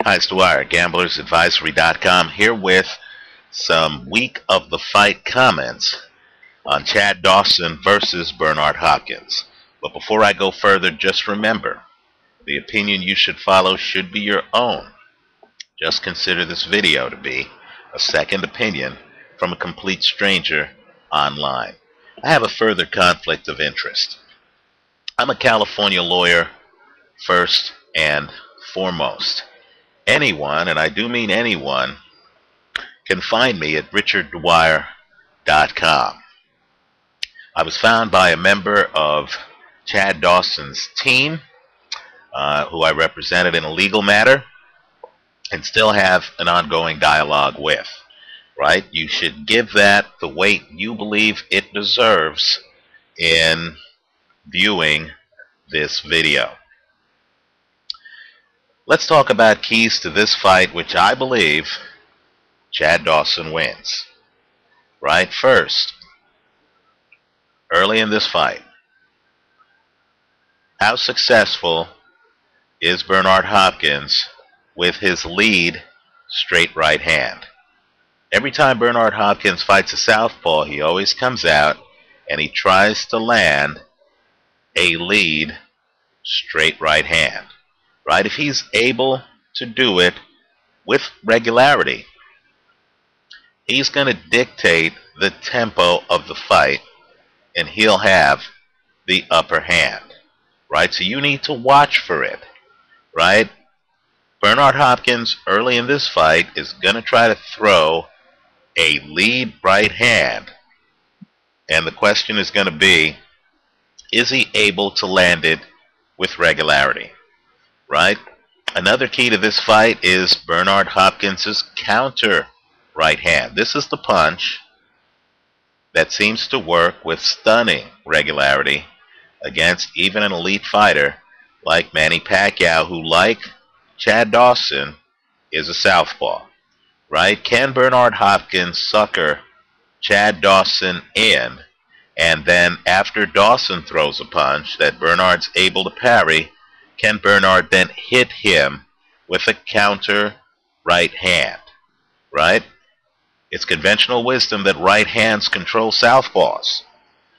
Hi, it's Dwyer, gamblersadvisory.com, here with some week of the fight comments on Chad Dawson versus Bernard Hopkins. But before I go further, just remember, the opinion you should follow should be your own. Just consider this video to be a second opinion from a complete stranger online. I have a further conflict of interest. I'm a California lawyer first and foremost. Anyone, and I do mean anyone, can find me at richarddwyer.com. I was found by a member of Chad Dawson's team, who I represented in a legal matter and still have an ongoing dialogue with. Right? You should give that the weight you believe it deserves in viewing this video. Let's talk about keys to this fight, which I believe Chad Dawson wins. Right? First, early in this fight, how successful is Bernard Hopkins with his lead straight right hand? Every time Bernard Hopkins fights a southpaw, he always comes out and he tries to land a lead straight right hand. Right? If he's able to do it with regularity, he's going to dictate the tempo of the fight and he'll have the upper hand. Right? So you need to watch for it. Right? Bernard Hopkins early in this fight is going to try to throw a lead right hand, and the question is going to be, is he able to land it with regularity? Right? Another key to this fight is Bernard Hopkins' counter right hand. This is the punch that seems to work with stunning regularity against even an elite fighter like Manny Pacquiao, who, like Chad Dawson, is a southpaw. Right? Can Bernard Hopkins sucker Chad Dawson in, and then after Dawson throws a punch that Bernard's able to parry, can Bernard then hit him with a counter right hand? Right? It's conventional wisdom that right hands control southpaws.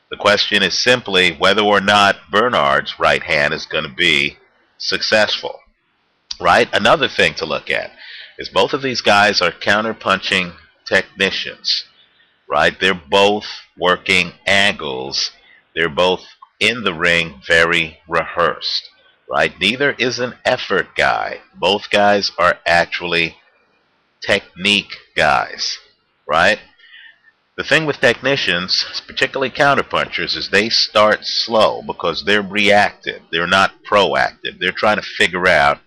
The question is simply whether or not Bernard's right hand is going to be successful. Right? Another thing to look at is both of these guys are counter-punching technicians. Right? They're both working angles. They're both in the ring very rehearsed. Right? Neither is an effort guy. Both guys are actually technique guys. Right? The thing with technicians, particularly counterpunchers, is they start slow because they're reactive. They're not proactive. They're trying to figure out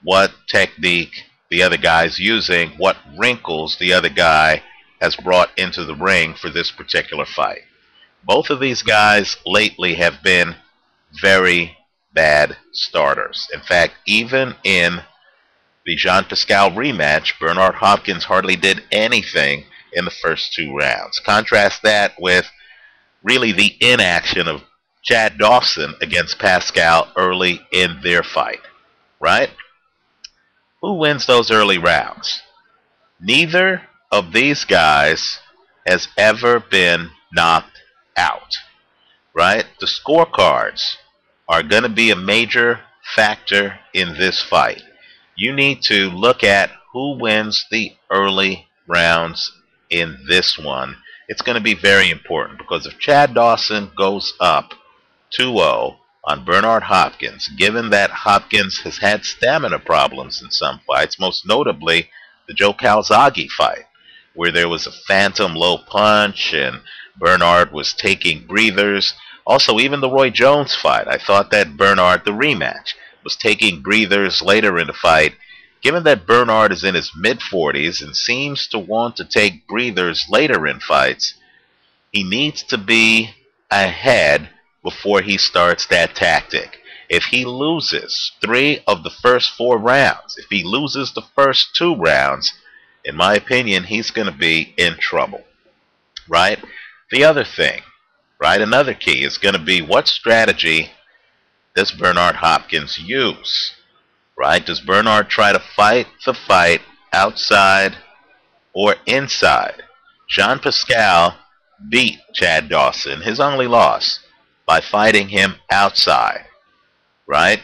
what technique the other guy's using, what wrinkles the other guy has brought into the ring for this particular fight. Both of these guys lately have been very bad starters. In fact, even in the Jean Pascal rematch, Bernard Hopkins hardly did anything in the first 2 rounds. Contrast that with really the inaction of Chad Dawson against Pascal early in their fight. Right? Who wins those early rounds? Neither of these guys has ever been knocked out. Right? The scorecards are going to be a major factor in this fight. You need to look at who wins the early rounds in this one. It's going to be very important because if Chad Dawson goes up 2-0 on Bernard Hopkins, given that Hopkins has had stamina problems in some fights, most notably the Joe Calzaghe fight, where there was a phantom low punch and Bernard was taking breathers. Also, even the Roy Jones fight, I thought that Bernard, the rematch, was taking breathers later in the fight. Given that Bernard is in his mid-40s and seems to want to take breathers later in fights, he needs to be ahead before he starts that tactic. If he loses 3 of the first 4 rounds, if he loses the first 2 rounds, in my opinion, he's going to be in trouble. Right? The other thing, right, another key is going to be what strategy does Bernard Hopkins use? right? Does Bernard try to fight the fight outside or inside? Jean Pascal beat Chad Dawson, his only loss, by fighting him outside, right?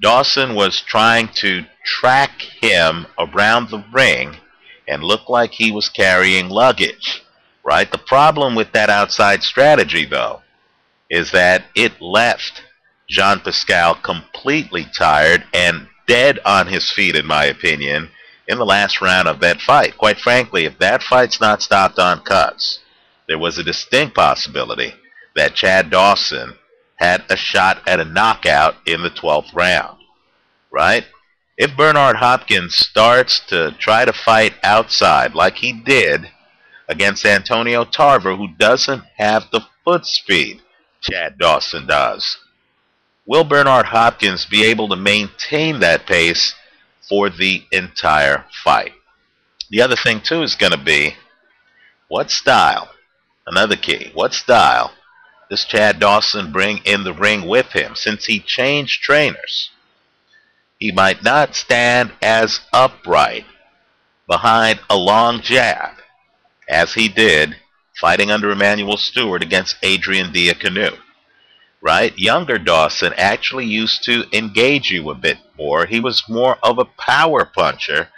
Dawson was trying to track him around the ring and look like he was carrying luggage, right? The problem with that outside strategy, though, is that it left Jean Pascal completely tired and dead on his feet, in my opinion, in the last round of that fight. Quite frankly, if that fight's not stopped on cuts, there was a distinct possibility that Chad Dawson had a shot at a knockout in the 12th round, right? If Bernard Hopkins starts to try to fight outside like he did against Antonio Tarver, who doesn't have the foot speed Chad Dawson does, will Bernard Hopkins be able to maintain that pace for the entire fight? The other thing, too, is going to be what style, another key, what style does Chad Dawson bring in the ring with him? Since he changed trainers, he might not stand as upright behind a long jab as he did fighting under Emmanuel Stewart against Adrian Diaconu, right? Younger Dawson actually used to engage you a bit more. He was more of a power puncher.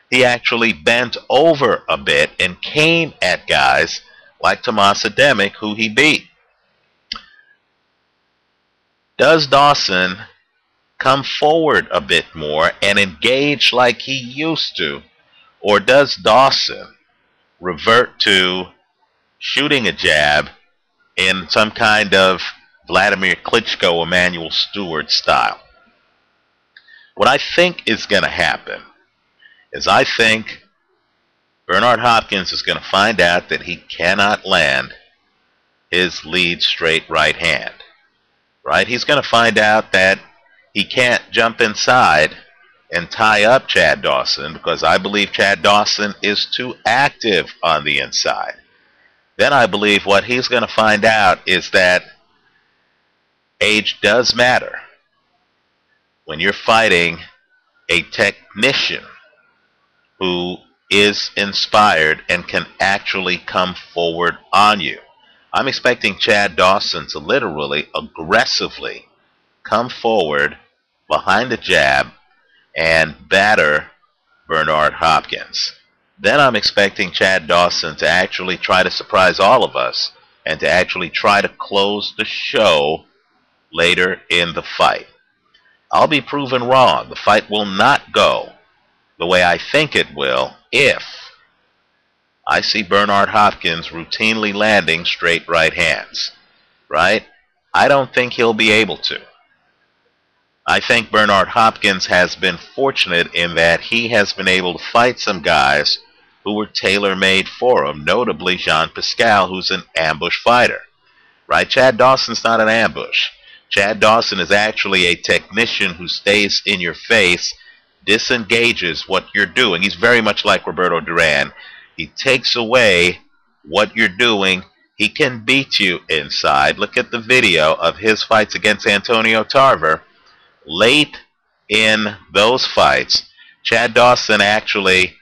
He actually bent over a bit and came at guys like Tomas Ademic, who he beat. Does Dawson come forward a bit more and engage like he used to? Or does Dawson revert to shooting a jab in some kind of Vladimir Klitschko, Emmanuel Stewart style? What I think is going to happen is I think Bernard Hopkins is going to find out that he cannot land his lead straight right hand, right? He's going to find out that he can't jump inside and tie up Chad Dawson, because I believe Chad Dawson is too active on the inside. Then I believe what he's going to find out is that age does matter when you're fighting a technician who is inspired and can actually come forward on you. I'm expecting Chad Dawson to literally aggressively come forward behind the jab and batter Bernard Hopkins. Then I'm expecting Chad Dawson to actually try to surprise all of us and to actually try to close the show later in the fight. I'll be proven wrong. The fight will not go the way I think it will if I see Bernard Hopkins routinely landing straight right hands, right? I don't think he'll be able to. I think Bernard Hopkins has been fortunate in that he has been able to fight some guys who were tailor-made for him, notably Jean Pascal, who's an ambush fighter, right? Chad Dawson's not an ambush. Chad Dawson is actually a technician who stays in your face, disengages what you're doing. He's very much like Roberto Duran. He takes away what you're doing. He can beat you inside. Look at the video of his fights against Antonio Tarver. Late in those fights, Chad Dawson actually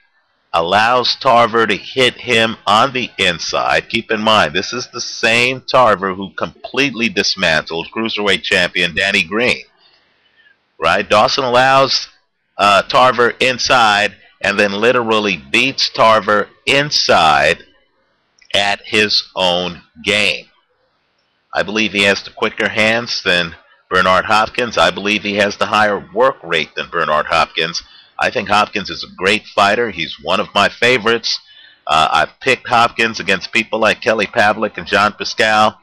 allows Tarver to hit him on the inside. Keep in mind, this is the same Tarver who completely dismantled Cruiserweight champion Danny Green, right? Dawson allows Tarver inside and then literally beats Tarver inside at his own game. I believe he has the quicker hands than Bernard Hopkins. I believe he has the higher work rate than Bernard Hopkins. I think Hopkins is a great fighter. He's one of my favorites. I've picked Hopkins against people like Kelly Pavlik and Jean Pascal.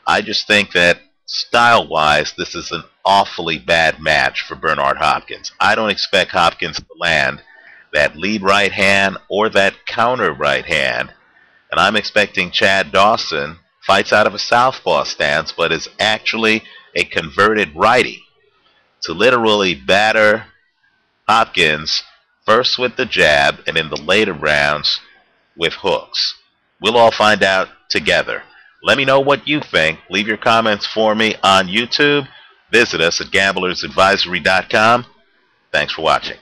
I just think that style-wise, this is an awfully bad match for Bernard Hopkins. I don't expect Hopkins to land that lead right hand or that counter right hand. And I'm expecting Chad Dawson fights out of a southpaw stance, but is actually a converted righty, to literally batter Hopkins first with the jab and in the later rounds with hooks. We'll all find out together. Let me know what you think. Leave your comments for me on YouTube. Visit us at gamblersadvisory.com. Thanks for watching.